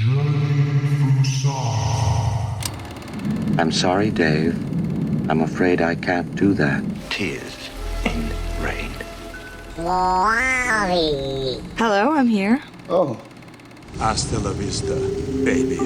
I'm sorry, Dave. I'm afraid I can't do that. Tears in rain. Hello, I'm here. Oh. Hasta la vista, baby.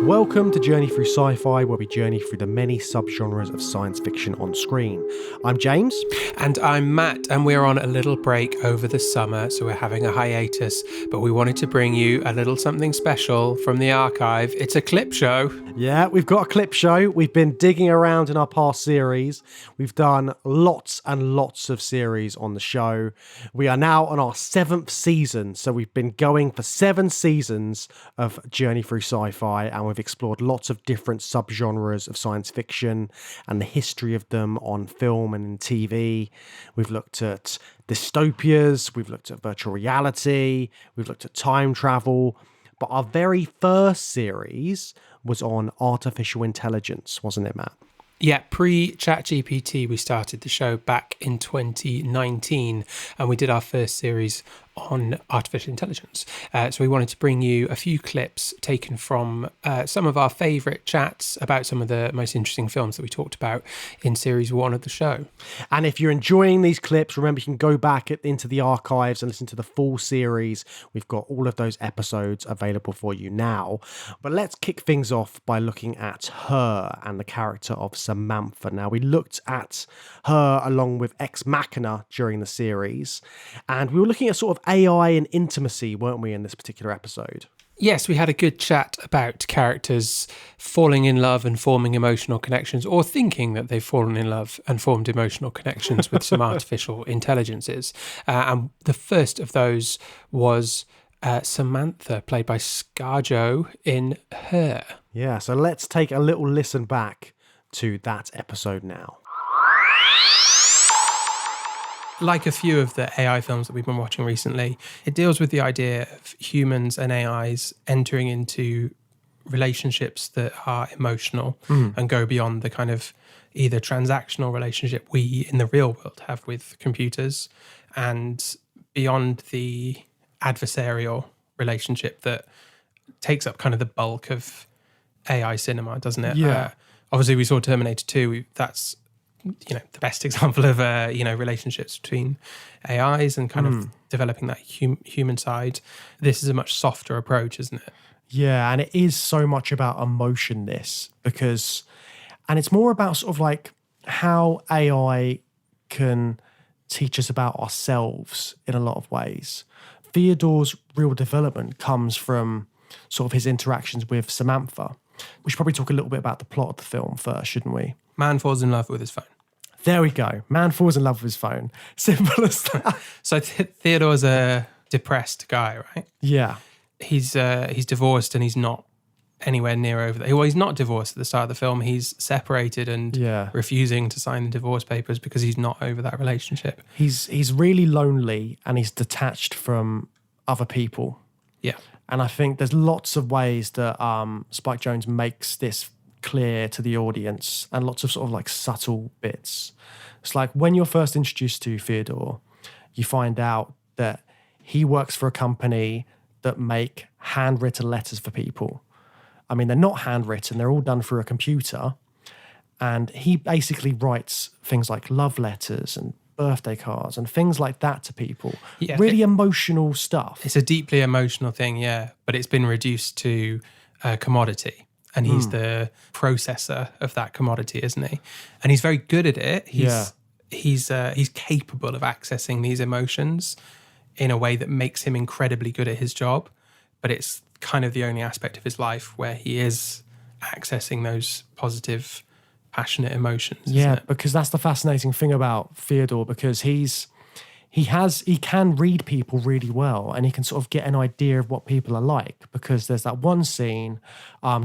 Welcome to Journey Through Sci-Fi, where we journey through the many subgenres of science fiction on screen. I'm James. And I'm Matt, and we're on a little break over the summer, so we're having a hiatus, but we wanted to bring you a little something special from the archive. It's a clip show. Yeah, we've got a clip show. We've been digging around in our past series. We've done lots and lots of series on the show. We are now on our 7th season, so we've been going for 7 seasons of Journey Through Sci-Fi, and we've explored lots of different subgenres of science fiction and the history of them on film and in TV. We've looked at dystopias, we've looked at virtual reality, we've looked at time travel, but our very first series was on artificial intelligence, wasn't it, Matt? Yeah, pre-ChatGPT, we started the show back in 2019, and we did our first series on artificial intelligence. So we wanted to bring you a few clips taken from some of our favourite chats about some of the most interesting films that we talked about in series 1 of the show. And if you're enjoying these clips, remember you can go back into the archives and listen to the full series. We've got all of those episodes available for you now. But let's kick things off by looking at her and the character of Samantha. Now, we looked at her along with Ex Machina during the series, and we were looking at sort of AI and intimacy, weren't we, in this particular episode? Yes, we had a good chat about characters falling in love and forming emotional connections, or thinking that they've fallen in love and formed emotional connections with some artificial intelligences. And the first of those was Samantha, played by ScarJo in Her. Yeah, so let's take a little listen back to that episode now. Like a few of the AI films that we've been watching recently, it deals with the idea of humans and AIs entering into relationships that are emotional and go beyond the kind of either transactional relationship we in the real world have with computers and beyond the adversarial relationship that takes up kind of the bulk of AI cinema, doesn't it? Yeah. Obviously, we saw Terminator 2. That's the best example of relationships between AIs and kind of developing that human side. This is a much softer approach, isn't it? Yeah, and it is so much about emotion, and it's more about sort of like how AI can teach us about ourselves in a lot of ways. Theodore's real development comes from sort of his interactions with Samantha. We should probably talk a little bit about the plot of the film first, shouldn't we? Man falls in love with his phone. There we go. Man falls in love with his phone. Simple as that. So Theodore's a depressed guy, right? Yeah. He's divorced and he's not anywhere near over that. Well, he's not divorced at the start of the film. He's separated and refusing to sign the divorce papers because he's not over that relationship. He's really lonely and he's detached from other people. Yeah. And I think there's lots of ways that Spike Jonze makes this clear to the audience, and lots of sort of like subtle bits. It's like when you're first introduced to Theodore, you find out that he works for a company that make handwritten letters for people. I mean, they're not handwritten, they're all done through a computer. And he basically writes things like love letters and birthday cards and things like that to people. Yeah, really emotional stuff. It's a deeply emotional thing, yeah, but it's been reduced to a commodity. And he's the processor of that commodity, isn't he? And he's very good at it. He's capable of accessing these emotions in a way that makes him incredibly good at his job. But it's kind of the only aspect of his life where he is accessing those positive, passionate emotions. Yeah, because that's the fascinating thing about Theodore, because he can read people really well, and he can sort of get an idea of what people are like, because there's that one scene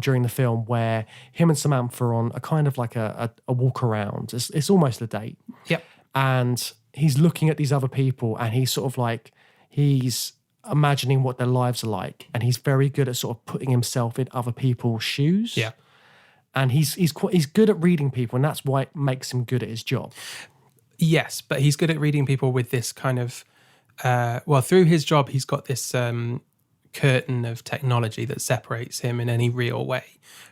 during the film where him and Samantha are on a kind of like a walk around. It's almost a date. Yep. And he's looking at these other people, and he's sort of like, he's imagining what their lives are like, and he's very good at sort of putting himself in other people's shoes. Yeah. And he's good at reading people, and that's why it makes him good at his job. Yes, but he's good at reading people with this kind of, through his job, he's got this curtain of technology that separates him in any real way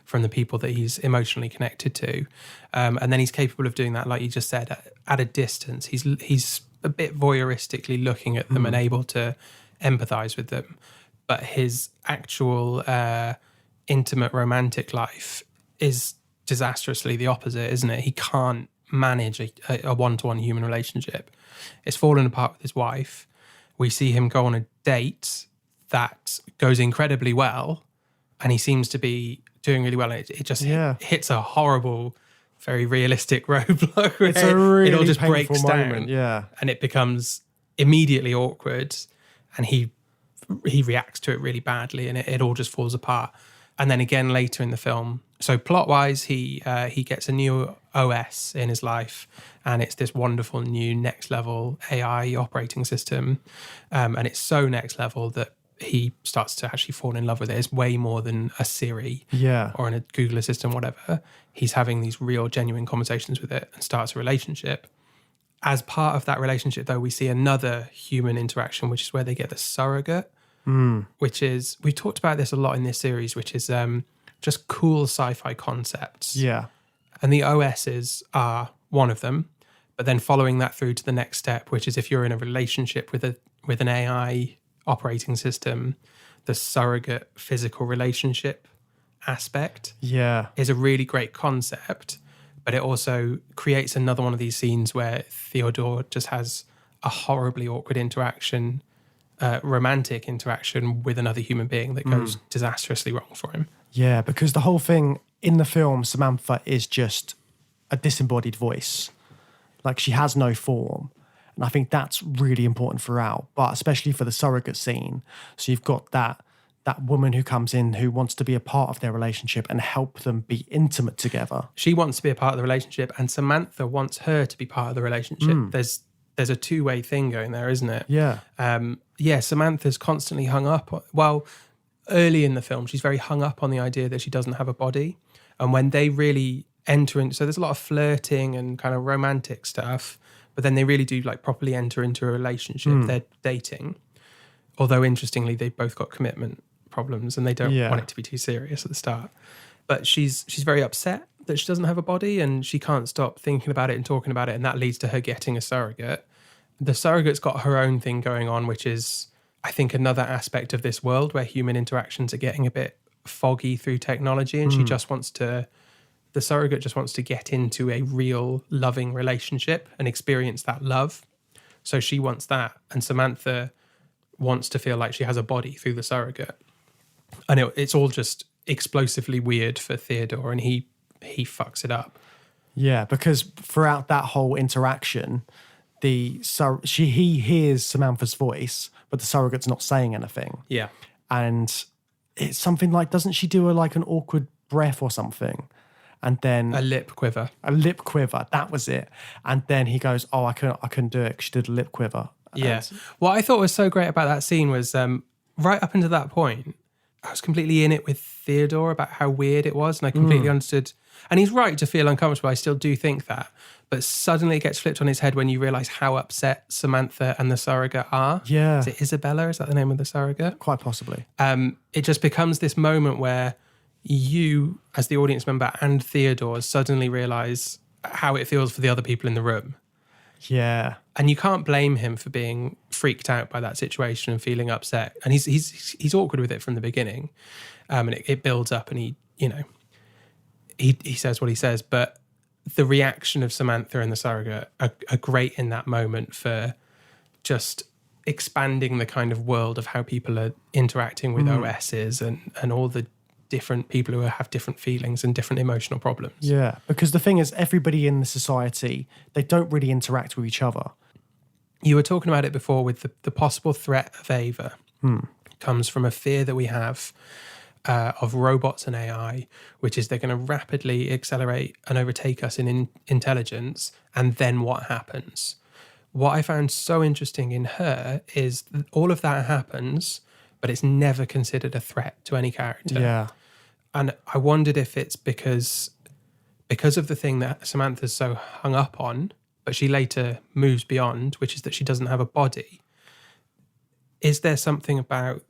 from the people that he's emotionally connected to. And then he's capable of doing that, like you just said, at a distance. He's a bit voyeuristically looking at them and able to empathize with them. But his actual intimate romantic life is disastrously the opposite, isn't it? He can't manage a one-to-one human relationship. It's fallen apart with his wife. We see him go on a date that goes incredibly well, and he seems to be doing really well. It just hits a horrible, very realistic roadblock. It's a really it all just painful breaks moment, down, and it becomes immediately awkward, and he reacts to it really badly, and it all just falls apart. And then again later in the film, so plot-wise, he gets a new OS in his life, and it's this wonderful new next-level AI operating system, and it's so next level that he starts to actually fall in love with it. It's way more than a Siri or a Google Assistant, whatever. He's having these real, genuine conversations with it and starts a relationship. As part of that relationship, though, we see another human interaction, which is where they get the surrogate, which is, we talked about this a lot in this series, which is just cool sci-fi concepts. Yeah. And the OSs are one of them, but then following that through to the next step, which is if you're in a relationship with an AI operating system, the surrogate physical relationship aspect is a really great concept, but it also creates another one of these scenes where Theodore just has a horribly awkward interaction, romantic interaction with another human being that goes disastrously wrong for him. Yeah, because the whole thing in the film, Samantha is just a disembodied voice. Like, she has no form. And I think that's really important throughout, but especially for the surrogate scene. So you've got that woman who comes in who wants to be a part of their relationship and help them be intimate together. She wants to be a part of the relationship, and Samantha wants her to be part of the relationship. There's a two-way thing going there, isn't it? Yeah. Samantha's constantly hung up. Early in the film, she's very hung up on the idea that she doesn't have a body. And when they really enter in, so there's a lot of flirting and kind of romantic stuff, but then they really do like properly enter into a relationship. They're dating. Although interestingly, they've both got commitment problems and they don't want it to be too serious at the start. But she's very upset that she doesn't have a body, and she can't stop thinking about it and talking about it, and that leads to her getting a surrogate. The surrogate's got her own thing going on, which is, I think, another aspect of this world where human interactions are getting a bit foggy through technology, and the surrogate just wants to get into a real loving relationship and experience that love. So she wants that, and Samantha wants to feel like she has a body through the surrogate. And it's all just explosively weird for Theodore, and he fucks it up. Yeah, because throughout that whole interaction, he hears Samantha's voice, but the surrogate's not saying anything. Yeah. And it's something like, doesn't she do an awkward breath or something? And then a lip quiver. That was it. And then he goes, "Oh, I couldn't do it because she did a lip quiver." Yeah. What I thought was so great about that scene was right up until that point, I was completely in it with Theodore about how weird it was, and I completely understood. And he's right to feel uncomfortable. I still do think that. But suddenly it gets flipped on its head when you realise how upset Samantha and the surrogate are. Yeah. Is it Isabella? Is that the name of the surrogate? Quite possibly. It just becomes this moment where you, as the audience member, and Theodore suddenly realise how it feels for the other people in the room. Yeah. And you can't blame him for being freaked out by that situation and feeling upset. And he's awkward with it from the beginning. And it builds up, and he says what he says. But the reaction of Samantha and the surrogate are great in that moment for just expanding the kind of world of how people are interacting with OSs and all the different people who have different feelings and different emotional problems. Yeah, because the thing is, everybody in the society, they don't really interact with each other. You were talking about it before with the possible threat of Ava comes from a fear that we have of robots and AI, which is they're going to rapidly accelerate and overtake us in intelligence, and then what happens? What I found so interesting in her is that all of that happens, but it's never considered a threat to any character. Yeah. And I wondered if it's because of the thing that Samantha's so hung up on, but she later moves beyond, which is that she doesn't have a body. Is there something about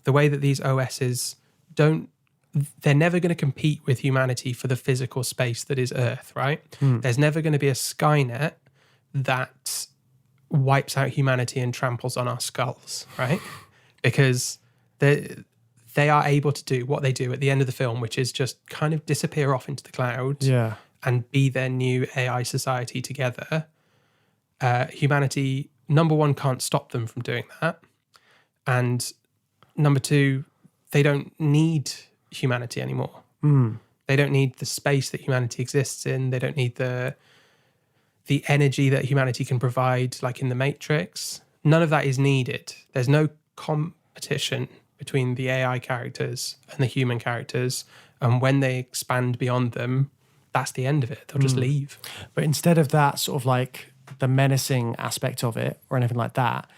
the way that these OSs they're never going to compete with humanity for the physical space that is Earth, right? There's never going to be a Skynet that wipes out humanity and tramples on our skulls, right? Because they are able to do what they do at the end of the film, which is just kind of disappear off into the clouds and be their new AI society together. Humanity, number one, can't stop them from doing that. And number two, they don't need humanity anymore. They don't need the space that humanity exists in. They don't need the energy that humanity can provide, like in the Matrix. None of that is needed. There's no competition between the AI characters and the human characters. And when they expand beyond them, that's the end of it. They'll just leave. But instead of that sort of like the menacing aspect of it or anything like that,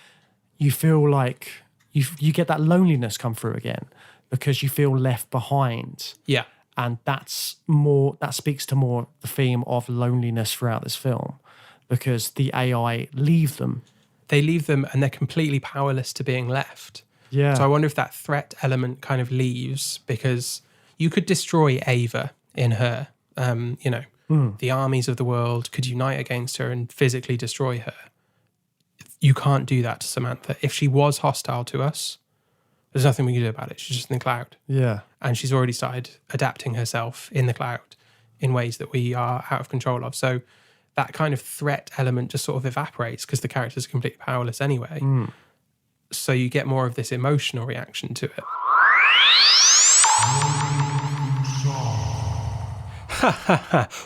you feel like you get that loneliness come through again because you feel left behind. Yeah. And that speaks to more the theme of loneliness throughout this film because the AI leave them. They leave them and they're completely powerless to being left. Yeah. So I wonder if that threat element kind of leaves because you could destroy Ava in her. The armies of the world could unite against her and physically destroy her. You can't do that to Samantha. If she was hostile to us, there's nothing we can do about it. She's just in the cloud. Yeah. And she's already started adapting herself in the cloud in ways that we are out of control of. So that kind of threat element just sort of evaporates because the characters are completely powerless anyway. So you get more of this emotional reaction to it.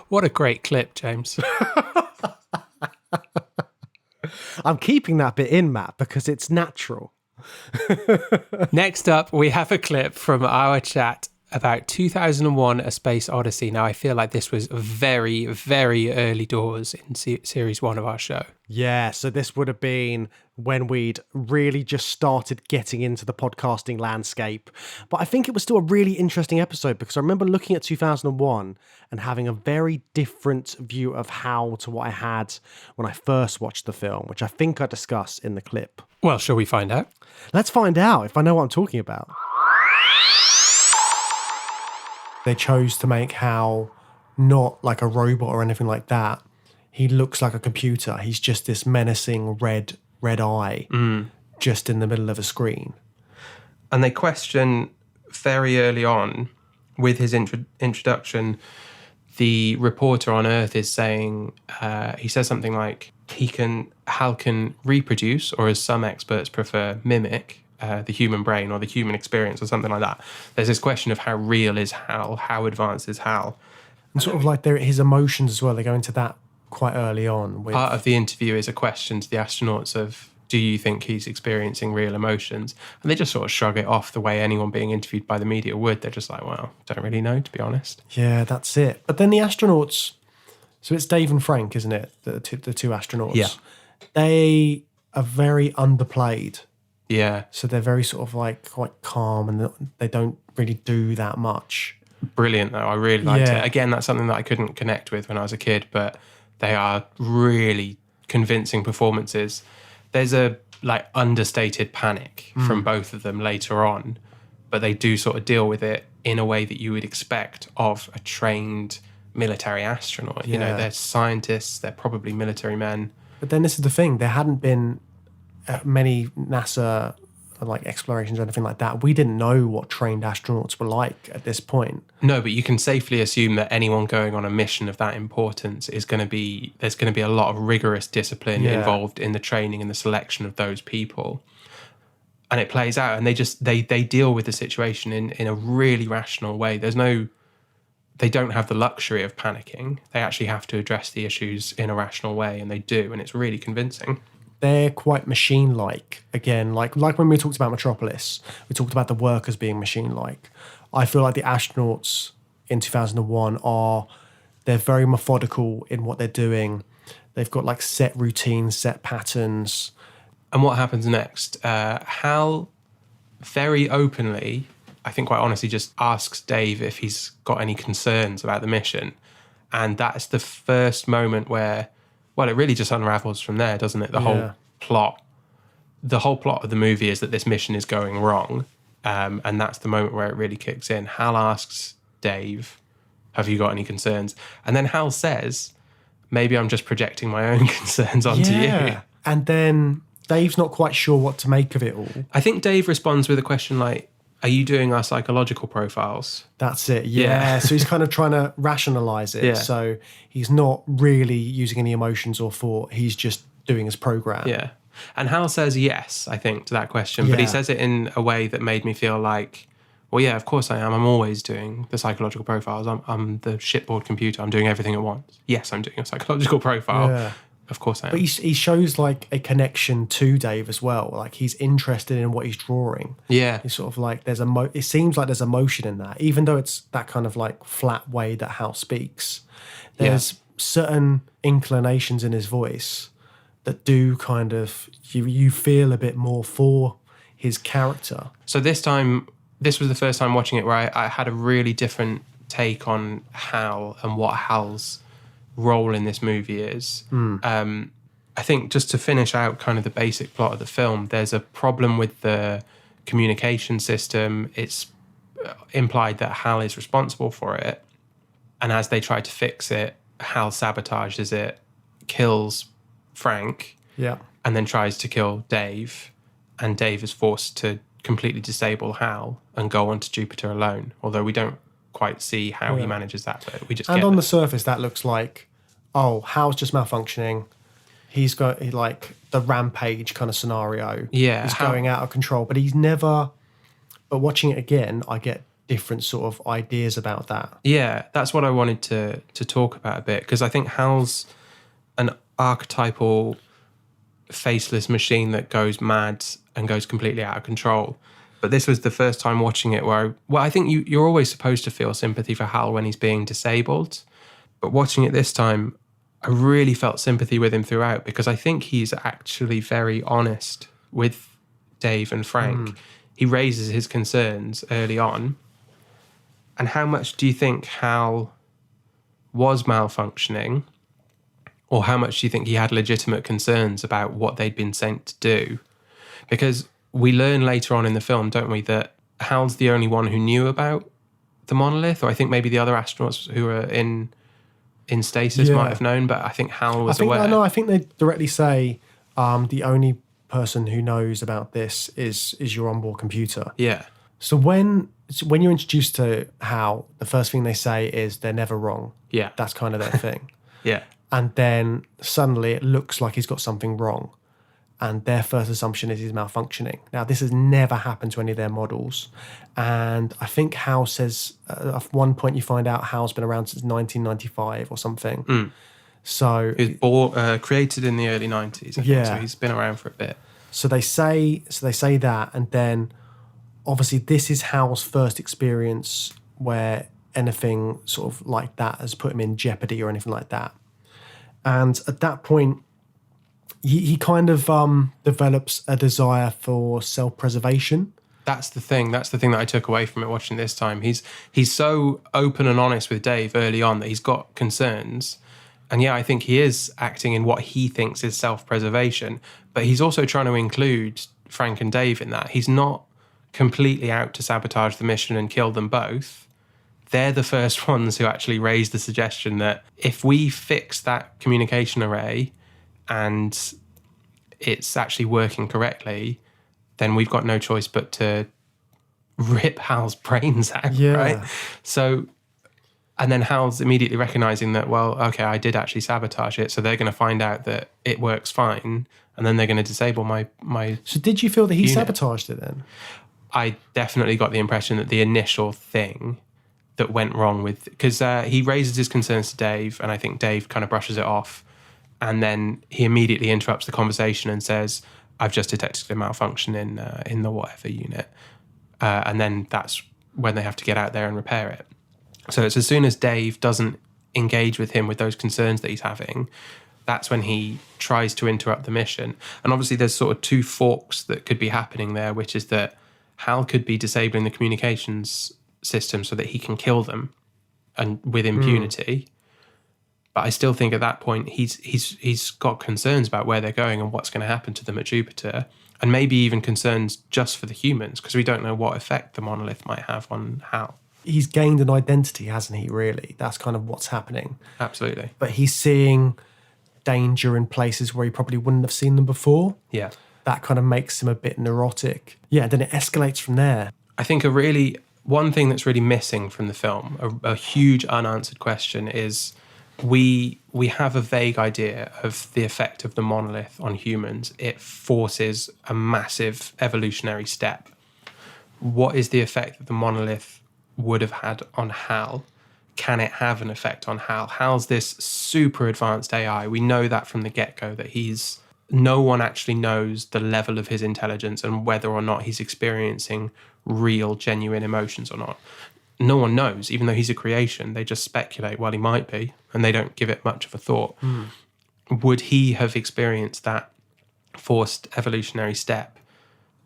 What a great clip, James. I'm keeping that bit in, Matt, because it's natural. Next up, we have a clip from our chat about 2001 A Space Odyssey. Now, I feel like this was very, very early doors in series one of our show. Yeah, so this would have been when we'd really just started getting into the podcasting landscape. But I think it was still a really interesting episode because I remember looking at 2001 and having a very different view of how to what I had when I first watched the film, which I think I discuss in the clip. Well, shall we find out? Let's find out if I know what I'm talking about. They chose to make Hal not like a robot or anything like that. He looks like a computer. He's just this menacing red eye just in the middle of a screen. And they question very early on with his introduction, the reporter on Earth is saying, he says something like, Hal can reproduce, or as some experts prefer, mimic the human brain or the human experience or something like that. There's this question of how real is Hal, how advanced is Hal? And sort of like his emotions as well, they go into that quite early on. Part of the interview is a question to the astronauts of, do you think he's experiencing real emotions? And they just sort of shrug it off the way anyone being interviewed by the media would. They're just like, well, don't really know, to be honest. Yeah, that's it. But then the astronauts, so it's Dave and Frank, isn't it? The two astronauts. Yeah. They are very underplayed. Yeah. So they're very sort of like quite calm and they don't really do that much. Brilliant, though. I really liked it. Again, that's something that I couldn't connect with when I was a kid, but they are really convincing performances. There's a like understated panic from both of them later on, but they do sort of deal with it in a way that you would expect of a trained military astronaut. You know, they're scientists, they're probably military men. But then this is the thing, there hadn't been many NASA like explorations or anything like that. We didn't know what trained astronauts were like at this point. No, but you can safely assume that anyone going on a mission of that importance there's going to be a lot of rigorous discipline involved in the training and the selection of those people. And it plays out, and they deal with the situation in a really rational way. They don't have the luxury of panicking. They actually have to address the issues in a rational way, and they do, and it's really convincing. They're quite machine-like. Again, like when we talked about Metropolis, we talked about the workers being machine-like. I feel like the astronauts in 2001 they're very methodical in what they're doing. They've got like set routines, set patterns. And what happens next? Hal very openly, I think quite honestly, just asks Dave if he's got any concerns about the mission. And that's the first moment where Well, it really just unravels from there, doesn't it? The whole plot of the movie is that this mission is going wrong. And that's the moment where it really kicks in. Hal asks Dave, have you got any concerns? And then Hal says, maybe I'm just projecting my own concerns onto you. And then Dave's not quite sure what to make of it all. I think Dave responds with a question like, are you doing our psychological profiles? That's it, yeah. So he's kind of trying to rationalize it. Yeah. So he's not really using any emotions or thought. He's just doing his program. Yeah. And Hal says yes, I think, to that question. But he says it in a way that made me feel like, well, yeah, of course I am. I'm always doing the psychological profiles. I'm the shitboard computer. I'm doing everything at once. Yes, I'm doing a psychological profile. Yeah. Of course I am. But he shows like a connection to Dave as well. Like he's interested in what he's drawing. Yeah. It's sort of like there's it seems like there's emotion in that, even though it's that kind of like flat way that Hal speaks. There's certain inclinations in his voice that do kind of, you feel a bit more for his character. So this was the first time watching it where I had a really different take on Hal and what Hal's role in this movie is. I think just to finish out kind of the basic plot of the film, there's a problem with the communication system. It's implied that Hal is responsible for it. And as they try to fix it, Hal sabotages it, kills Frank, and then tries to kill Dave. And Dave is forced to completely disable Hal and go on to Jupiter alone. Although we don't quite see how he manages that, but we just and get on it. the surface that looks like, oh, Hal's just malfunctioning. He's got like the rampage kind of scenario. Yeah, he's going out of control, but he's never. But watching it again, I get different sort of ideas about that. Yeah, that's what I wanted to talk about a bit, because I think Hal's an archetypal faceless machine that goes mad and goes completely out of control. But this was the first time watching it where I think you're always supposed to feel sympathy for Hal when he's being disabled. But watching it this time, I really felt sympathy with him throughout, because I think he's actually very honest with Dave and Frank. He raises his concerns early on. And how much do you think Hal was malfunctioning? Or how much do you think he had legitimate concerns about what they'd been sent to do? Because we learn later on in the film, don't we, that Hal's the only one who knew about the monolith, or I think maybe the other astronauts who were in stasis might have known, but I think Hal was aware. No, I think they directly say the only person who knows about this is your onboard computer. Yeah. So when you're introduced to Hal, the first thing they say is they're never wrong. Yeah. That's kind of their thing. Yeah. And then suddenly it looks like he's got something wrong. And their first assumption is he's malfunctioning. Now, this has never happened to any of their models. And I think Hal says, at one point you find out Hal's been around since 1995 or something. So he was created in the early 90s, I think, so he's been around for a bit. So they say that, and then obviously this is Hal's first experience where anything sort of like that has put him in jeopardy or anything like that. And at that point, he kind of develops a desire for self-preservation. That's the thing that I took away from it watching this time. He's so open and honest with Dave early on that he's got concerns. And yeah, I think he is acting in what he thinks is self-preservation, but he's also trying to include Frank and Dave in that. He's not completely out to sabotage the mission and kill them both. They're the first ones who actually raised the suggestion that if we fix that communication array and it's actually working correctly, then we've got no choice but to rip Hal's brains out, right? So, and then Hal's immediately recognizing that, well, okay, I did actually sabotage it, so they're going to find out that it works fine, and then they're going to disable my So did you feel that he unit. sabotaged it then? I definitely got the impression that the initial thing that went wrong with, because he raises his concerns to Dave, and I think Dave kind of brushes it off, and then he immediately interrupts the conversation and says, I've just detected a malfunction in the whatever unit. And then that's when they have to get out there and repair it. So it's as soon as Dave doesn't engage with him with those concerns that he's having, that's when he tries to interrupt the mission. And obviously there's sort of two forks that could be happening there, which is that Hal could be disabling the communications system so that he can kill them and with impunity. But I still think at that point he's got concerns about where they're going and what's going to happen to them at Jupiter, and maybe even concerns just for the humans, because we don't know what effect the monolith might have on Hal. He's gained an identity, hasn't he, really? That's kind of what's happening. Absolutely. But he's seeing danger in places where he probably wouldn't have seen them before. Yeah. That kind of makes him a bit neurotic. Yeah, then it escalates from there. I think one thing that's really missing from the film, a huge unanswered question, is we have a vague idea of the effect of the monolith on humans. It forces a massive evolutionary step. What is the effect that the monolith would have had on Hal? Can it have an effect on Hal? Hal's this super advanced AI. We know that from the get-go, that no one actually knows the level of his intelligence and whether or not he's experiencing real, genuine emotions or not. No one knows, even though he's a creation. They just speculate, well, he might be, and they don't give it much of a thought. Would he have experienced that forced evolutionary step,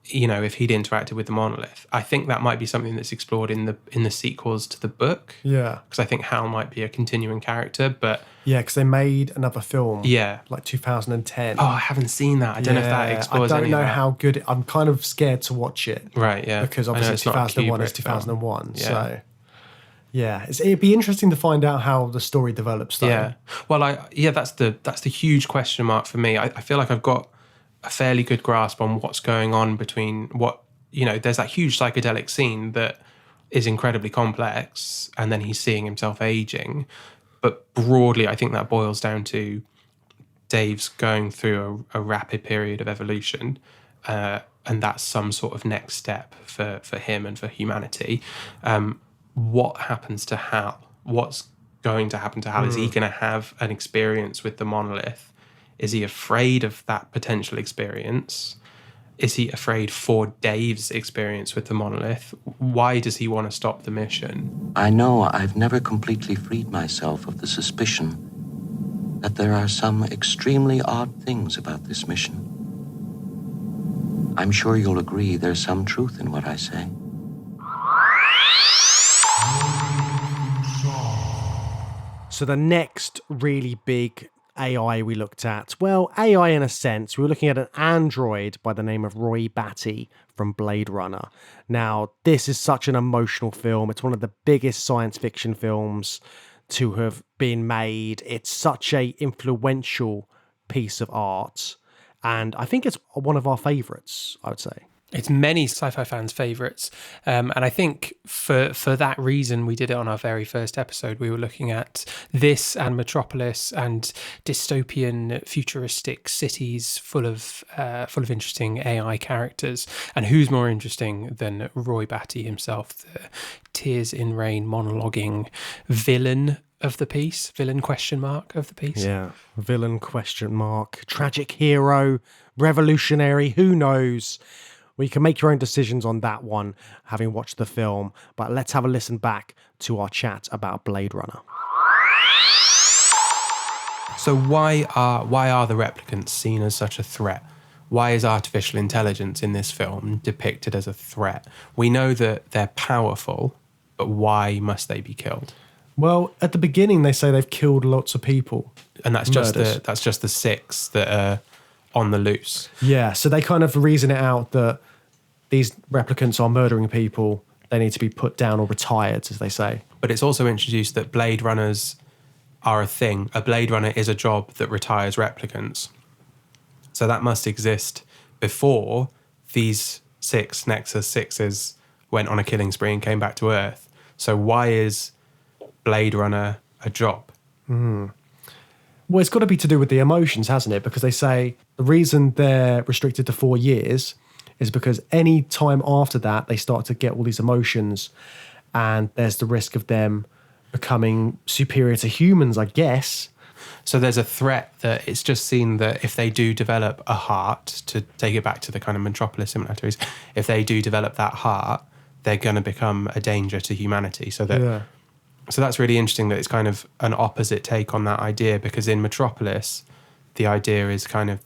if he'd interacted with the monolith? I think that might be something that's explored in the sequels to the book. Yeah. Because I think Hal might be a continuing character, but... Yeah, because they made another film. Yeah. Like 2010. Oh, I haven't seen that. I don't know if that explores I don't any know of that. how good... I'm kind of scared to watch it. Right, yeah. Because I know obviously it's not a 2001 is Kubrick 2001. film. Yeah. So, yeah. It'd be interesting to find out how the story develops, though. Yeah. Well, that's the huge question mark for me. I feel like I've got a fairly good grasp on what's going on between there's that huge psychedelic scene that is incredibly complex, and then he's seeing himself aging. But broadly, I think that boils down to Dave's going through a rapid period of evolution, and that's some sort of next step for him and for humanity. What happens to Hal? What's going to happen to Hal? Is he going to have an experience with the monolith? Is he afraid of that potential experience? Is he afraid for Dave's experience with the monolith? Why does he want to stop the mission? I know I've never completely freed myself of the suspicion that there are some extremely odd things about this mission. I'm sure you'll agree there's some truth in what I say. So the next really big AI we looked at, well, AI in a sense, we were looking at an android by the name of Roy Batty from Blade Runner. Now, this is such an emotional film. It's one of the biggest science fiction films to have been made. It's such a influential piece of art, and I think it's one of our favorites, I would say. It's many sci-fi fans' favourites. And I think for that reason, we did it on our very first episode. We were looking at this and Metropolis and dystopian futuristic cities full of interesting AI characters. And who's more interesting than Roy Batty himself, the Tears in Rain monologuing villain of the piece? Villain ? Of the piece? Yeah, villain ? Tragic hero, revolutionary, who knows? Well, you can make your own decisions on that one, having watched the film. But let's have a listen back to our chat about Blade Runner. So why are the replicants seen as such a threat? Why is artificial intelligence in this film depicted as a threat? We know that they're powerful, but why must they be killed? Well, at the beginning, they say they've killed lots of people. And that's just the 6 that are on the loose. Yeah, so they kind of reason it out that these replicants are murdering people. They need to be put down or retired, as they say. But it's also introduced that Blade Runners are a thing. A Blade Runner is a job that retires replicants. So that must exist before these 6 Nexus 6s went on a killing spree and came back to Earth. So why is Blade Runner a job? Well, it's got to be to do with the emotions, hasn't it? Because they say the reason they're restricted to 4 years is because any time after that, they start to get all these emotions, and there's the risk of them becoming superior to humans, I guess. So there's a threat that it's just seen that if they do develop a heart, to take it back to the kind of Metropolis similarities, if they do develop that heart, they're going to become a danger to humanity. So that's really interesting that it's kind of an opposite take on that idea, because in Metropolis, the idea is kind of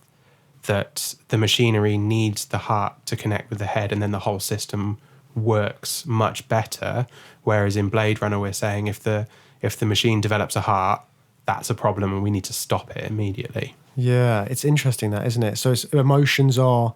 that the machinery needs the heart to connect with the head, and then the whole system works much better. Whereas in Blade Runner, we're saying if the machine develops a heart, that's a problem and we need to stop it immediately. Yeah, it's interesting that, isn't it? So emotions are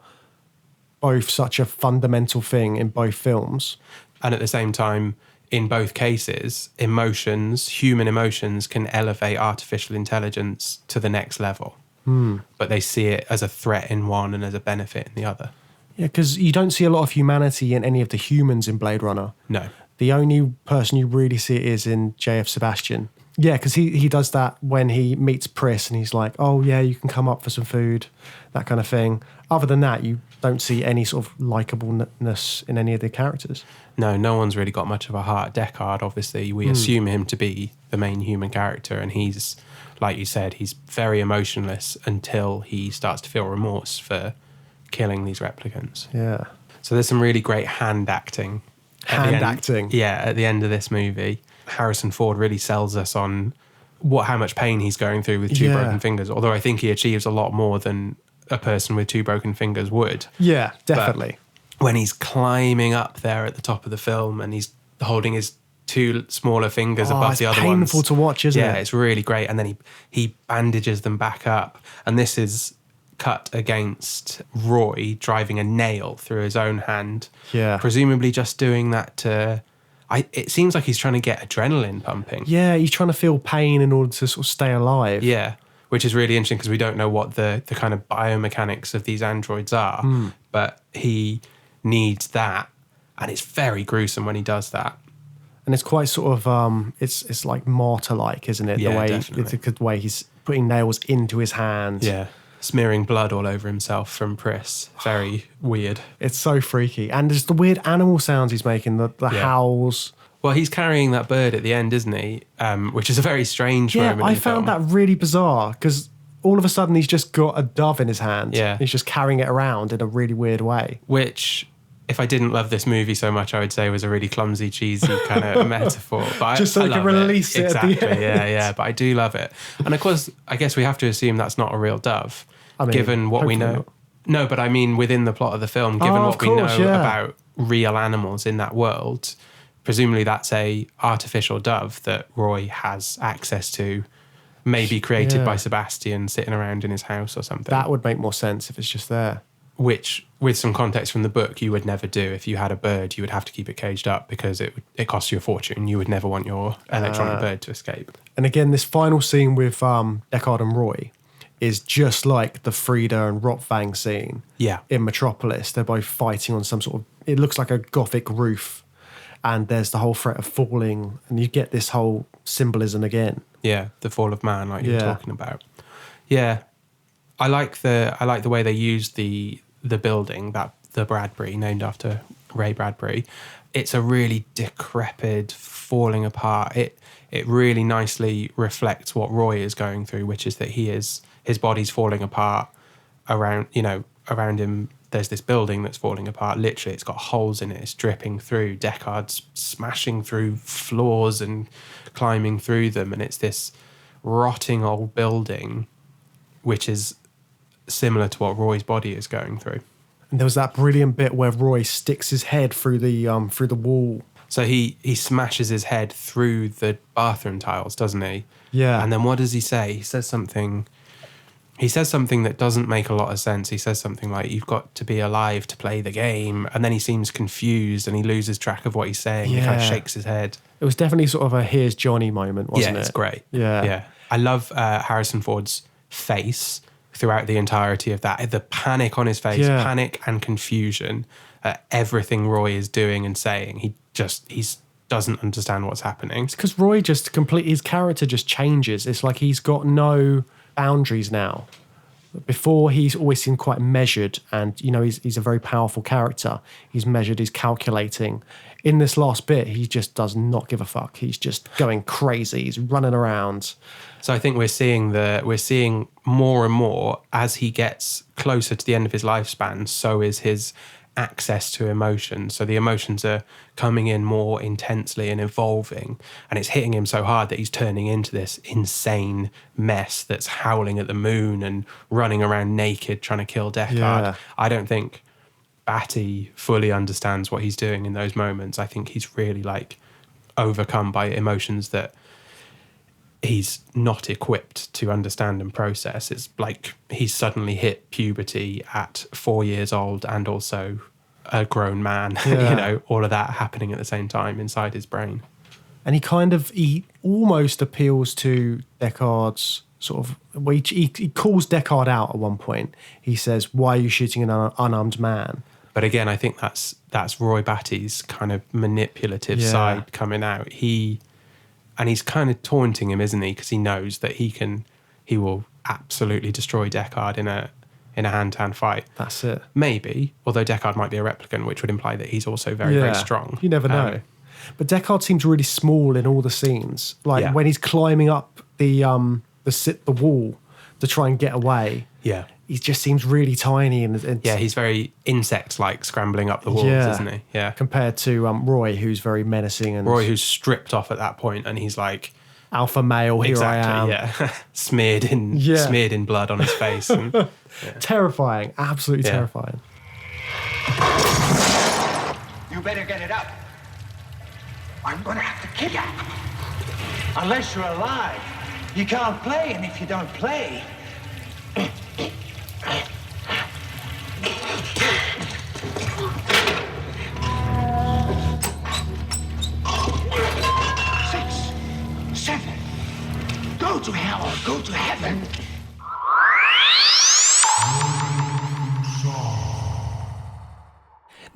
both such a fundamental thing in both films. And at the same time, in both cases, human emotions can elevate artificial intelligence to the next level. But they see it as a threat in one and as a benefit in the other. Yeah, because you don't see a lot of humanity in any of the humans in Blade Runner. No. The only person you really see it is in JF Sebastian. Yeah, because he does that when he meets Pris and he's like, oh yeah, you can come up for some food, that kind of thing. Other than that, you don't see any sort of likableness in any of the characters. No one's really got much of a heart. Deckard, obviously, we assume him to be the main human character, and he's, like you said, he's very emotionless until he starts to feel remorse for killing these replicants. Yeah. So there's some really great hand acting. Acting. Yeah, at the end of this movie, Harrison Ford really sells us on how much pain he's going through with two broken fingers, although I think he achieves a lot more than a person with two broken fingers would. Yeah, definitely. But when he's climbing up there at the top of the film and he's holding his two smaller fingers above the other ones. It's painful to watch, isn't it? Yeah, it's really great. And then he bandages them back up. And this is cut against Roy driving a nail through his own hand. Yeah. Presumably just doing that to... it seems like he's trying to get adrenaline pumping. Yeah, he's trying to feel pain in order to sort of stay alive. Yeah, which is really interesting because we don't know what the kind of biomechanics of these androids are. But he needs that. And it's very gruesome when he does that. And it's quite sort of, it's like martyr-like, isn't it? Yeah, definitely. The way he's putting nails into his hand. Yeah. Smearing blood all over himself from Pris. Very weird. It's so freaky. And there's the weird animal sounds he's making, the howls. Well, he's carrying that bird at the end, isn't he? Which is a very strange moment. Yeah, I found that really bizarre because all of a sudden he's just got a dove in his hand. Yeah. He's just carrying it around in a really weird way. Which, if I didn't love this movie so much, I would say was a really clumsy, cheesy kind of metaphor. But just so I they can love release it exactly. at the end. Yeah. But I do love it. And of course, I guess we have to assume that's not a real dove, given what we know. Not. No, but I mean within the plot of the film, given what we know yeah. about real animals in that world, presumably that's a artificial dove that Roy has access to, maybe created by Sebastian sitting around in his house or something. That would make more sense if it's just there. Which, with some context from the book, you would never do. If you had a bird, you would have to keep it caged up because it costs you a fortune. You would never want your electronic bird to escape. And again, this final scene with Deckard and Roy is just like the Frida and Rotfang scene in Metropolis. They're both fighting on some sort of... It looks like a Gothic roof. And there's the whole threat of falling. And you get this whole symbolism again. Yeah, the fall of man, like you were talking about. Yeah. I like the way they used the building, the Bradbury, named after Ray Bradbury. It's a really decrepit, falling apart. It really nicely reflects what Roy is going through, which is that his body's falling apart around him. There's this building that's falling apart. Literally, it's got holes in it. It's dripping through. Deckard's smashing through floors and climbing through them, and it's this rotting old building, which is similar to what Roy's body is going through. And there was that brilliant bit where Roy sticks his head through the wall. So he smashes his head through the bathroom tiles, doesn't he? Yeah. And then what does he say? He says something that doesn't make a lot of sense. He says something like, "You've got to be alive to play the game." And then he seems confused and he loses track of what he's saying. He kind of shakes his head. It was definitely sort of a "here's Johnny" moment, wasn't it? Yeah, it's great. Yeah. I love Harrison Ford's face throughout the entirety of that. The panic on his face, panic and confusion at everything Roy is doing and saying. He doesn't understand what's happening. It's because Roy his character just changes. It's like he's got no boundaries now. Before, he's always seemed quite measured, and he's a very powerful character. He's measured, he's calculating. In this last bit, he just does not give a fuck. He's just going crazy. He's running around. So I think we're seeing more and more as he gets closer to the end of his lifespan. So is his access to emotions. So the emotions are coming in more intensely and evolving, and it's hitting him so hard that he's turning into this insane mess that's howling at the moon and running around naked trying to kill Deckard. Yeah. I don't think Batty fully understands what he's doing in those moments. I think he's really overcome by emotions that he's not equipped to understand and process. It's like he's suddenly hit puberty at 4 years old and also a grown man, all of that happening at the same time inside his brain. And he almost appeals to Deckard's sort of, well, he calls Deckard out at one point. He says, "Why are you shooting an unarmed man?" But again, I think that's Roy Batty's kind of manipulative side coming out. He's kind of taunting him, isn't he? Because he knows that he will absolutely destroy Deckard in a hand-to-hand fight. That's it. Maybe, although Deckard might be a replicant, which would imply that he's also very, very strong. You never know. But Deckard seems really small in all the scenes. Like when he's climbing up the wall to try and get away. Yeah. He just seems really tiny. And he's very insect-like, scrambling up the walls, isn't he? Yeah. Compared to Roy, who's very menacing. And Roy, who's stripped off at that point, and he's like... alpha male, here I am. Yeah. smeared in blood on his face. And, terrifying. Absolutely terrifying. You better get it up. I'm going to have to kill you. Unless you're alive. You can't play, and if you don't play... 6, 7. Go to hell or go to heaven.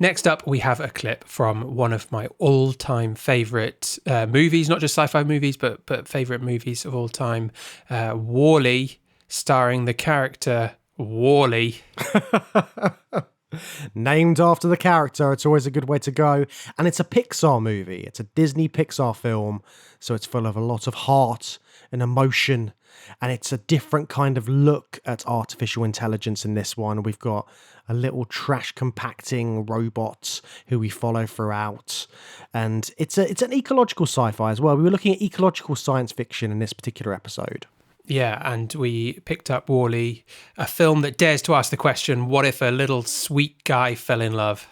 Next up, we have a clip from one of my all-time favourite movies, not just sci-fi movies, but favourite movies of all time, WALL-E, starring the character Wall-E. Named after the character, it's always a good way to go. And it's a Pixar movie. It's a Disney Pixar film, so it's full of a lot of heart and emotion. And it's a different kind of look at artificial intelligence in this one. We've got a little trash compacting robot who we follow throughout. And it's an ecological sci-fi as well. We were looking at ecological science fiction in this particular episode. Yeah, and we picked up WALL-E, a film that dares to ask the question, what if a little sweet guy fell in love?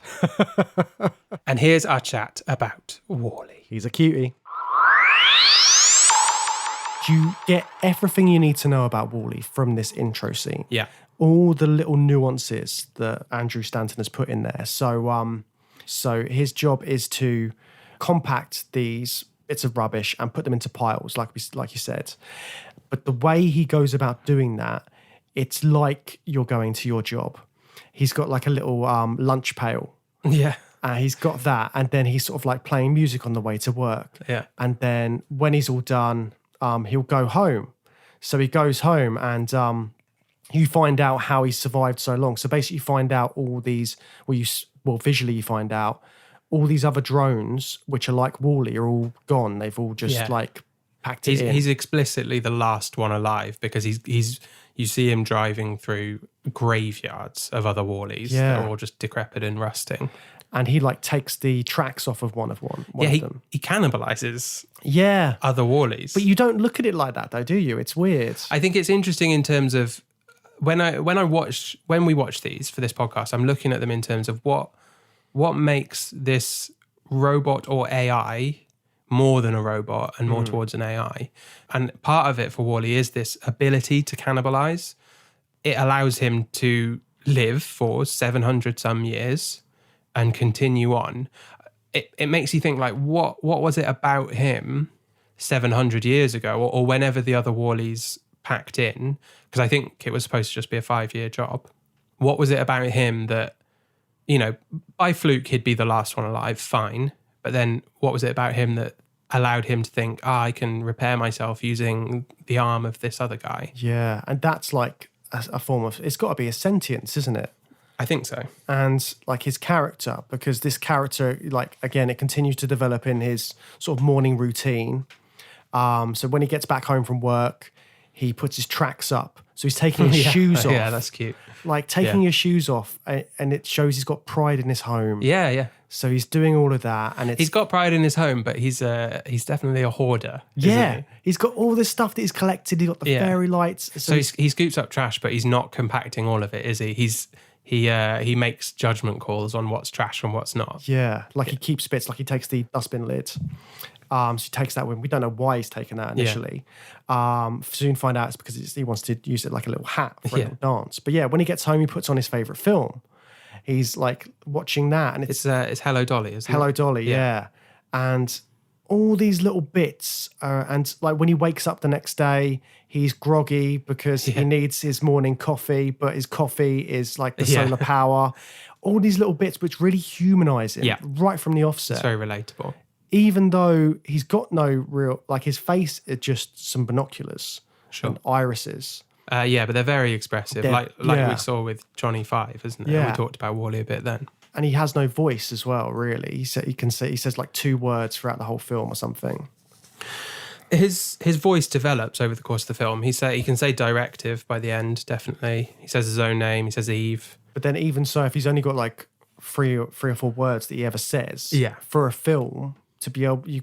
And here's our chat about WALL-E. He's a cutie. You get everything you need to know about WALL-E from this intro scene. Yeah. All the little nuances that Andrew Stanton has put in there. So his job is to compact these bits of rubbish and put them into piles, like you said. But the way he goes about doing that, it's like you're going to your job. He's got like a little lunch pail. Yeah. He's got that, and then he's sort of like playing music on the way to work. Yeah. And then when he's all done, he'll go home. So he goes home, and you find out how he survived so long. So basically you find out all these, visually you find out all these other drones, which are like WALL-E, are all gone. They've all just packed it in. He's explicitly the last one alive because he's you see him driving through graveyards of other WALL-Es that are all just decrepit and rusting. And he like takes the tracks off of one of them. He cannibalizes other WALL-Es. But you don't look at it like that though, do you? It's weird. I think it's interesting in terms of when we watch these for this podcast, I'm looking at them in terms of what makes this robot or AI more than a robot and more towards an AI. And part of it for WALL-E is this ability to cannibalize. It allows him to live for 700 some years and continue on. It makes you think like, what was it about him 700 years ago or whenever the other WALL-Es packed in? Because I think it was supposed to just be a 5-year job. What was it about him that, by fluke, he'd be the last one alive, fine. But then what was it about him that allowed him to think, I can repair myself using the arm of this other guy? Yeah, and that's like a form of, it's got to be a sentience, isn't it? I think so. And like his character, because this character, like, again, it continues to develop in his sort of morning routine. So when he gets back home from work, he puts his tracks up. So he's taking his shoes off. Yeah, that's cute. Like taking his shoes off, and it shows he's got pride in his home. Yeah, yeah. So he's doing all of that, and He's got pride in his home, but he's definitely a hoarder. yeah, isn't he's got all this stuff that he's collected. He's got the Yeah. fairy lights. he? So he scoops up trash, but he's not compacting all of it, is he? He makes judgment calls on what's trash and what's not. yeah, like he keeps bits, like he takes the dustbin lid. So he takes that when we don't know why he's taken that initially. Soon find out it's because he wants to use it like a little hat for a little dance. But yeah, when he gets home, he puts on his favorite film. He's like watching that, and It's Hello Dolly, isn't Hello it? Dolly, yeah. And all these little bits, and like when he wakes up the next day, he's groggy because he needs his morning coffee, but his coffee is like the solar power. All these little bits which really humanize him right from the offset. It's very relatable. Even though he's got no real, like his face is just some binoculars and irises. Yeah, but they're very expressive, like we saw with Johnny Five, isn't it? Yeah. We talked about Wally a bit then. And he has no voice as well, really. He says like 2 words throughout the whole film or something. His voice develops over the course of the film. He can say directive by the end, definitely. He says his own name. He says Eve. But then even so, if he's only got like three or 4 words that he ever says, for a film to be able, you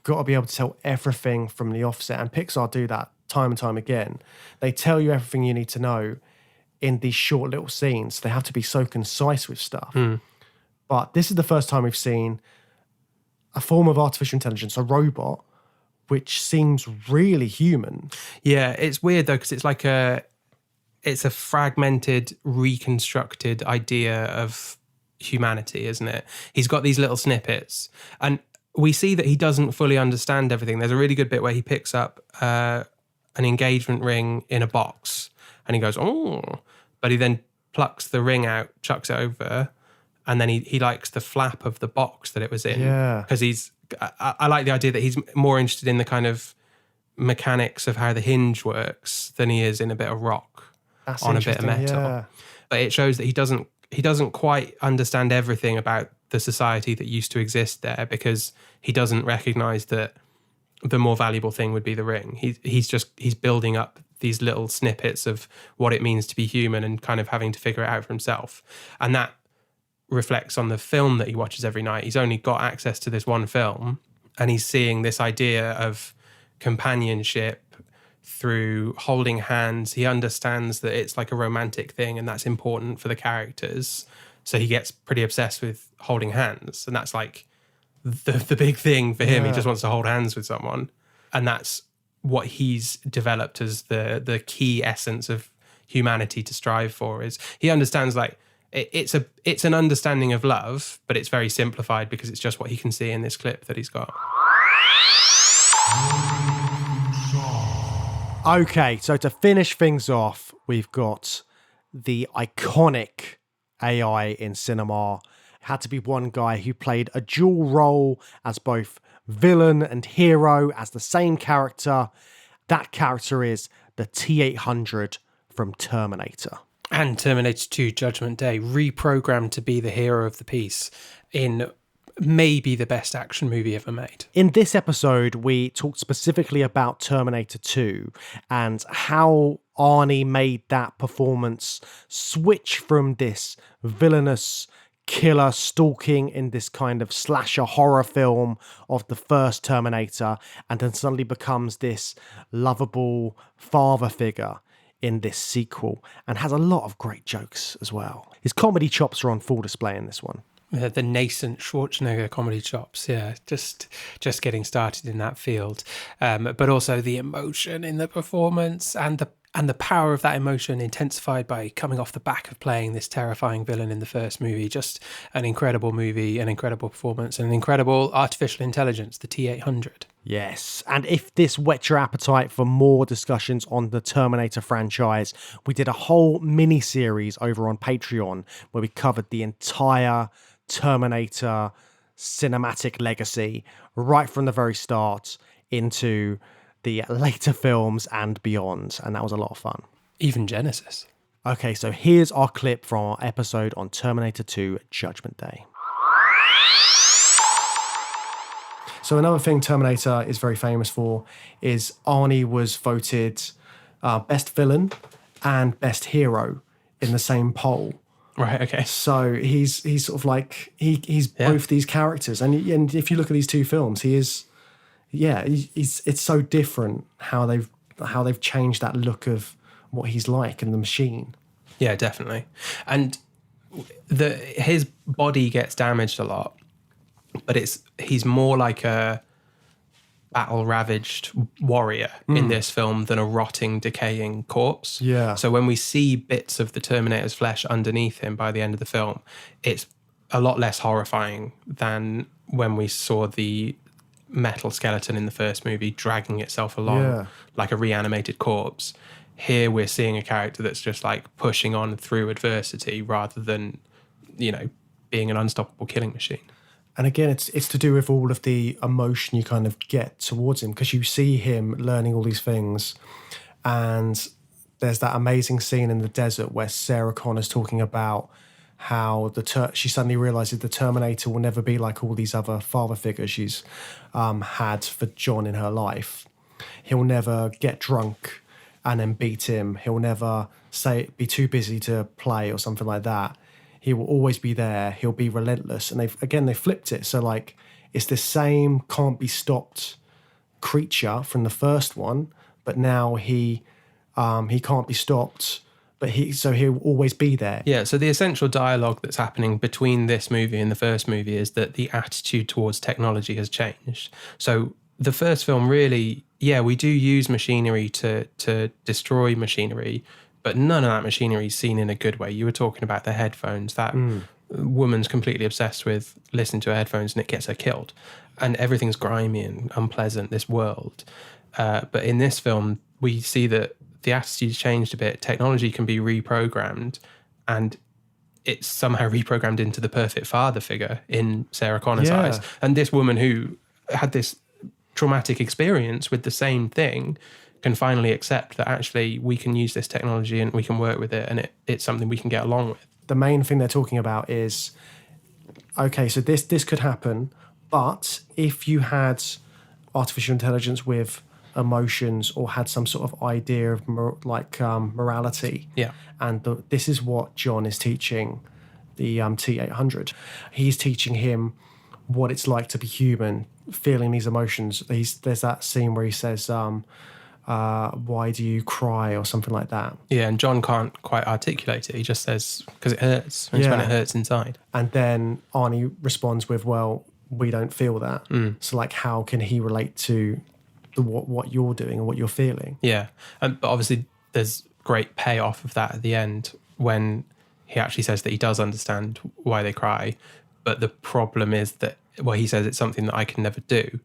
got to be able to tell everything from the offset. And Pixar do that time and time again. They tell you everything you need to know in these short little scenes. They have to be so concise with stuff. But this is the first time we've seen a form of artificial intelligence, a robot, which seems really human. Yeah, it's weird though, because it's a fragmented, reconstructed idea of humanity, isn't it? He's got these little snippets, and we see that he doesn't fully understand everything. There's a really good bit where he picks up an engagement ring in a box, and he goes, oh, but he then plucks the ring out, chucks it over, and then he likes the flap of the box that it was in. Yeah. Because I like the idea that he's more interested in the kind of mechanics of how the hinge works than he is in a bit of rock on a bit of metal. Yeah. But it shows that he doesn't quite understand everything about the society that used to exist there, because he doesn't recognize that the more valuable thing would be the ring. He's building up these little snippets of what it means to be human and kind of having to figure it out for himself. And that reflects on the film that he watches every night. He's only got access to this one film, and he's seeing this idea of companionship through holding hands. He understands that it's like a romantic thing, and that's important for the characters. So he gets pretty obsessed with holding hands, and that's like the big thing for him. He just wants to hold hands with someone, and that's what he's developed as the key essence of humanity to strive for. Is he understands like it's an understanding of love, but it's very simplified because it's just what he can see in this clip that he's got. Okay, so to finish things off, we've got the iconic AI in cinema. It had to be one guy who played a dual role as both villain and hero, as the same character. That character is the T-800 from Terminator. And Terminator 2 Judgment Day, reprogrammed to be the hero of the piece in maybe the best action movie ever made. In this episode, we talked specifically about Terminator 2 and how Arnie made that performance switch from this villainous killer stalking in this kind of slasher horror film of the first Terminator, and then suddenly becomes this lovable father figure in this sequel, and has a lot of great jokes as well. His comedy chops are on full display in this one. The nascent Schwarzenegger comedy chops, just getting started in that field, but also the emotion in the performance and the power of that emotion intensified by coming off the back of playing this terrifying villain in the first movie. Just an incredible movie, an incredible performance, and an incredible artificial intelligence, the T-800. Yes, and if this whets your appetite for more discussions on the Terminator franchise, we did a whole mini-series over on Patreon where we covered the entire Terminator cinematic legacy right from the very start into the later films and beyond, and that was a lot of fun. Even Genesis. Okay, so here's our clip from our episode on Terminator 2 Judgment Day. So another thing Terminator is very famous for is Arnie was voted best villain and best hero in the same poll. Right, okay. So he's sort of like he's both these characters, and if you look at these two films, he's it's so different how they've changed that look of what he's like in the machine. Yeah, definitely. And his body gets damaged a lot, but he's more like a battle-ravaged warrior in this film than a rotting, decaying corpse. Yeah. So when we see bits of the Terminator's flesh underneath him by the end of the film, it's a lot less horrifying than when we saw the metal skeleton in the first movie dragging itself along like a reanimated corpse. Here we're seeing a character that's just like pushing on through adversity rather than, being an unstoppable killing machine. And again, it's to do with all of the emotion you kind of get towards him, because you see him learning all these things. And there's that amazing scene in the desert where Sarah Connor's talking about how she suddenly realizes the Terminator will never be like all these other father figures she's had for John in her life. He'll never get drunk and then beat him. He'll never be too busy to play or something like that. He will always be there. He'll be relentless. And they flipped it. So like it's the same can't be stopped creature from the first one, but now he can't be stopped, but he'll always be there. Yeah, so the essential dialogue that's happening between this movie and the first movie is that the attitude towards technology has changed. So the first film really, we do use machinery to destroy machinery, but none of that machinery is seen in a good way. You were talking about the headphones. That woman's completely obsessed with listening to her headphones and it gets her killed. And everything's grimy and unpleasant, this world. But in this film, we see that the attitude's changed a bit. Technology can be reprogrammed, and it's somehow reprogrammed into the perfect father figure in Sarah Connor's eyes. And this woman who had this traumatic experience with the same thing can finally accept that actually we can use this technology and we can work with it, and it's something we can get along with. The main thing they're talking about is, okay, so this could happen, but if you had artificial intelligence with emotions or had some sort of idea of morality, and this is what John is teaching the T-800. He's teaching him what it's like to be human, feeling these emotions. There's that scene where he says, why do you cry, or something like that. Yeah, and John can't quite articulate it. He just says, because it hurts. It's when it hurts inside. And then Arnie responds with, well, we don't feel that. So like, how can he relate to what you're doing and what you're feeling? Yeah, but obviously there's great payoff of that at the end when he actually says that he does understand why they cry. But the problem is that, he says it's something that I can never do,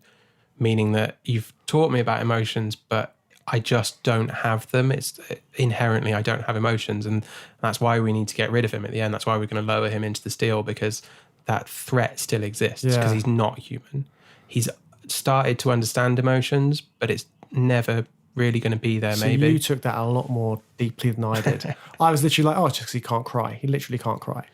meaning that you've taught me about emotions, but I just don't have them. It's inherently, I don't have emotions. And that's why we need to get rid of him at the end. That's why we're going to lower him into the steel, because that threat still exists, because he's not human. He's started to understand emotions, but it's never really going to be there. So maybe you took that a lot more deeply than I did. I was literally like, it's just because he can't cry. He literally can't cry.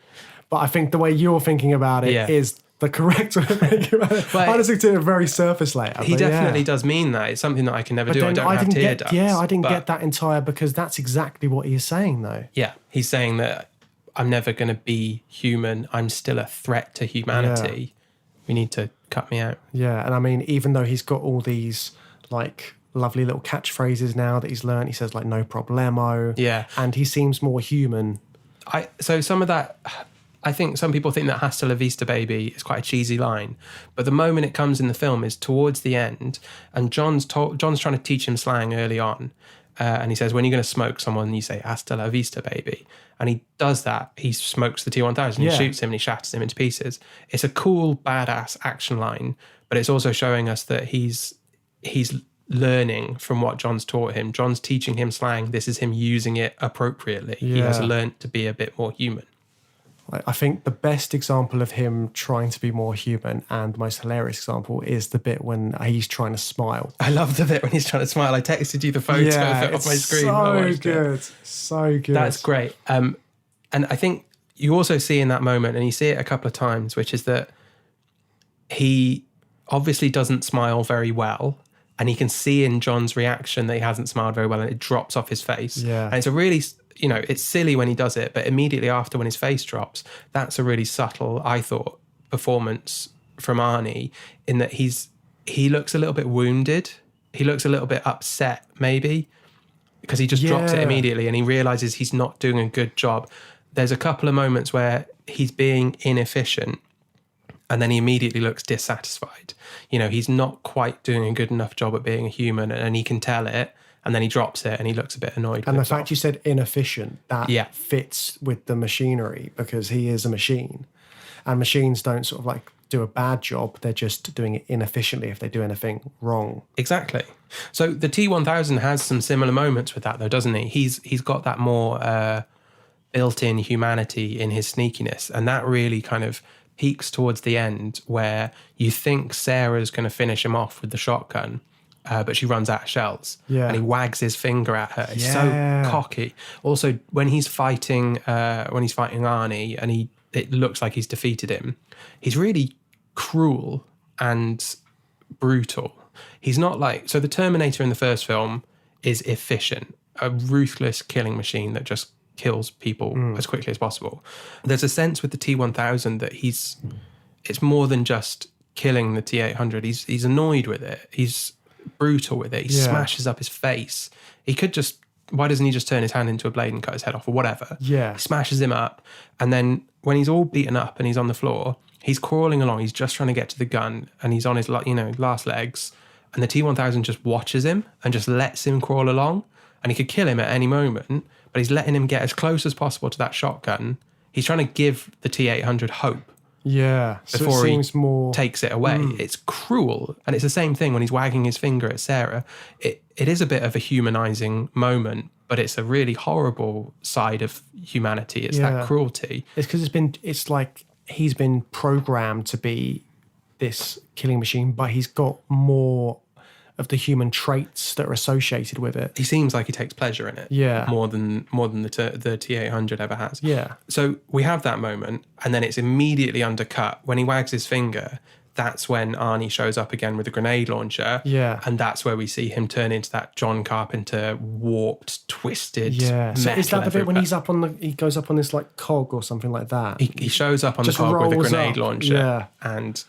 But I think the way you're thinking about it is the correct way of thinking about it. I just looked at it very surface layer. He definitely does mean that. It's something that I can never do. I don't have tear ducts. Yeah, I didn't get that entire, because that's exactly what he's saying, though. Yeah, he's saying that I'm never going to be human. I'm still a threat to humanity. Yeah. We need to cut me out. Yeah, and I mean, even though he's got all these, like, lovely little catchphrases now that he's learned, he says, like, no problemo. Yeah. And he seems more human. So some of that, I think some people think that "Hasta la vista, baby" is quite a cheesy line, but the moment it comes in the film is towards the end, and John's trying to teach him slang early on, and he says, when you're going to smoke someone, you say "Hasta la vista, baby," and he does that. He smokes the T-1000, he shoots him and he shatters him into pieces. It's a cool, badass action line, but it's also showing us that he's learning from what John's taught him. John's teaching him slang. This is him using it appropriately. Yeah. He has learned to be a bit more human. I think the best example of him trying to be more human, and the most hilarious example, is the bit when he's trying to smile. I love the bit when he's trying to smile. I texted you the photo of it off my screen. So good. So good. That's great. And I think you also see in that moment, and you see it a couple of times, which is that he obviously doesn't smile very well. And he can see in John's reaction that he hasn't smiled very well, and it drops off his face. Yeah. And it's a really it's silly when he does it, but immediately after, when his face drops, that's a really subtle, I thought, performance from Arnie, in that he looks a little bit wounded. He looks a little bit upset, maybe, because he just drops it immediately and he realizes he's not doing a good job. There's a couple of moments where he's being inefficient and then he immediately looks dissatisfied. He's not quite doing a good enough job at being a human, and he can tell it, and then he drops it and he looks a bit annoyed. And the fact you said inefficient, that fits with the machinery, because he is a machine. And machines don't sort of like do a bad job. They're just doing it inefficiently if they do anything wrong. Exactly. So the T-1000 has some similar moments with that, though, doesn't he? He's got that more built-in humanity in his sneakiness, and that really kind of peaks towards the end, where you think Sarah's going to finish him off with the shotgun, but she runs out of shells. Yeah. And he wags his finger at her. He's so cocky. Also, when he's fighting Arnie, and it looks like he's defeated him, he's really cruel and brutal. He's not like... So the Terminator in the first film is efficient, a ruthless killing machine that just kills people as quickly as possible. There's a sense with the T-1000 that it's more than just killing the T-800. He's annoyed with it. He's brutal with it. He smashes up his face. He could just... Why doesn't he just turn his hand into a blade and cut his head off or whatever? Yeah. He smashes him up. And then when he's all beaten up and he's on the floor, he's crawling along. He's just trying to get to the gun and he's on his last legs. And the T-1000 just watches him and just lets him crawl along. And he could kill him at any moment, but he's letting him get as close as possible to that shotgun. He's trying to give the T-800 hope. Yeah. Before it seems more... takes it away. It's cruel. And it's the same thing when he's wagging his finger at Sarah. It is a bit of a humanizing moment, but it's a really horrible side of humanity. It's that cruelty. It's because it's like he's been programmed to be this killing machine, but he's got more of the human traits that are associated with it. He seems like he takes pleasure in it. Yeah. More than the T-800 ever has. Yeah. So we have that moment, and then it's immediately undercut. When he wags his finger, that's when Arnie shows up again with a grenade launcher. Yeah. And that's where we see him turn into that John Carpenter warped, twisted So is that the bit when everywhere. he goes up on this like cog or something like that? He shows up on the Just cog with a rolls grenade up. launcher and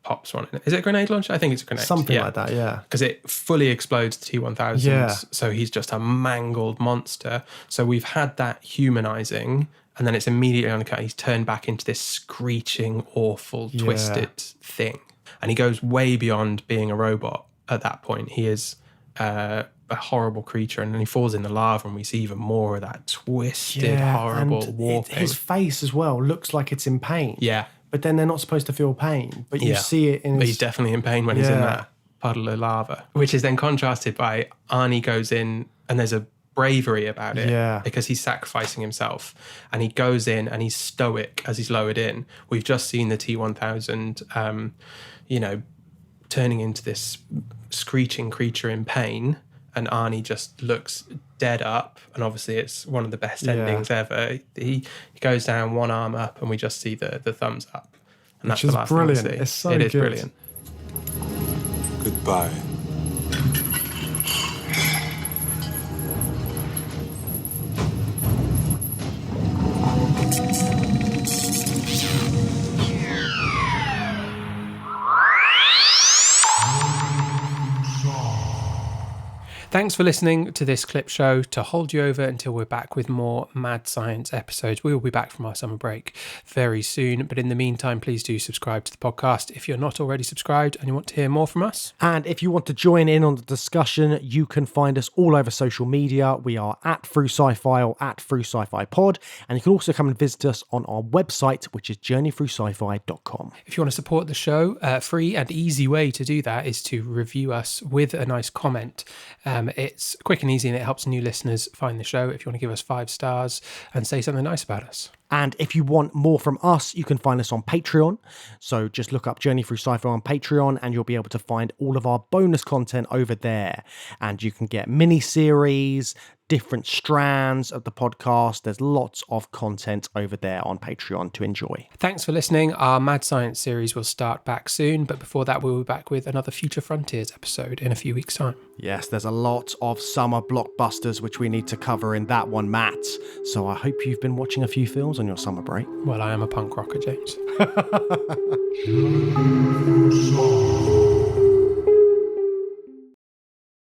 pops one in it. Is it a grenade launcher? I think it's a grenade. Something like that, yeah. Because it fully explodes the T-1000. Yeah. So he's just a mangled monster. So we've had that humanizing, and then it's immediately undercut. He's turned back into this screeching, awful, twisted thing. And he goes way beyond being a robot at that point. He is a horrible creature, and then he falls in the lava, and we see even more of that twisted, horrible warping. His face as well looks like it's in pain. Yeah. But then they're not supposed to feel pain. But you see it in But his... he's definitely in pain when he's in that puddle of lava, which is then contrasted by Arnie goes in, and there's a bravery about it because he's sacrificing himself, and he goes in and he's stoic as he's lowered in. We've just seen the T-1000, turning into this screeching creature in pain, and Arnie just looks dead up, and obviously it's one of the best endings ever. He goes down, one arm up, and we just see the thumbs up, and that's Which is the last brilliant. thing we see. It's so It is good. brilliant. Goodbye. Thanks for listening to this clip show. To hold you over until we're back with more Mad Science episodes. We will be back from our summer break very soon. But in the meantime, please do subscribe to the podcast if you're not already subscribed and you want to hear more from us. And if you want to join in on the discussion, you can find us all over social media. We are at Through Sci-Fi or at Through Sci-Fi Pod. And you can also come and visit us on our website, which is journeythroughsci-fi.com. If you want to support the show, a free and easy way to do that is to review us with a nice comment. It's quick and easy, and it helps new listeners find the show. If you want to give us 5 stars and say something nice about us. And if you want more from us, you can find us on Patreon. So just look up Journey Through Sci-Fi on Patreon, and you'll be able to find all of our bonus content over there. And you can get mini-series, different strands of the podcast. There's lots of content over there on Patreon to enjoy. Thanks for listening. Our Mad Science series will start back soon, but before that, we'll be back with another Future Frontiers episode in a few weeks' time. Yes, there's a lot of summer blockbusters which we need to cover in that one, Matt. So I hope you've been watching a few films on your summer break. Well, I am a punk rocker, James.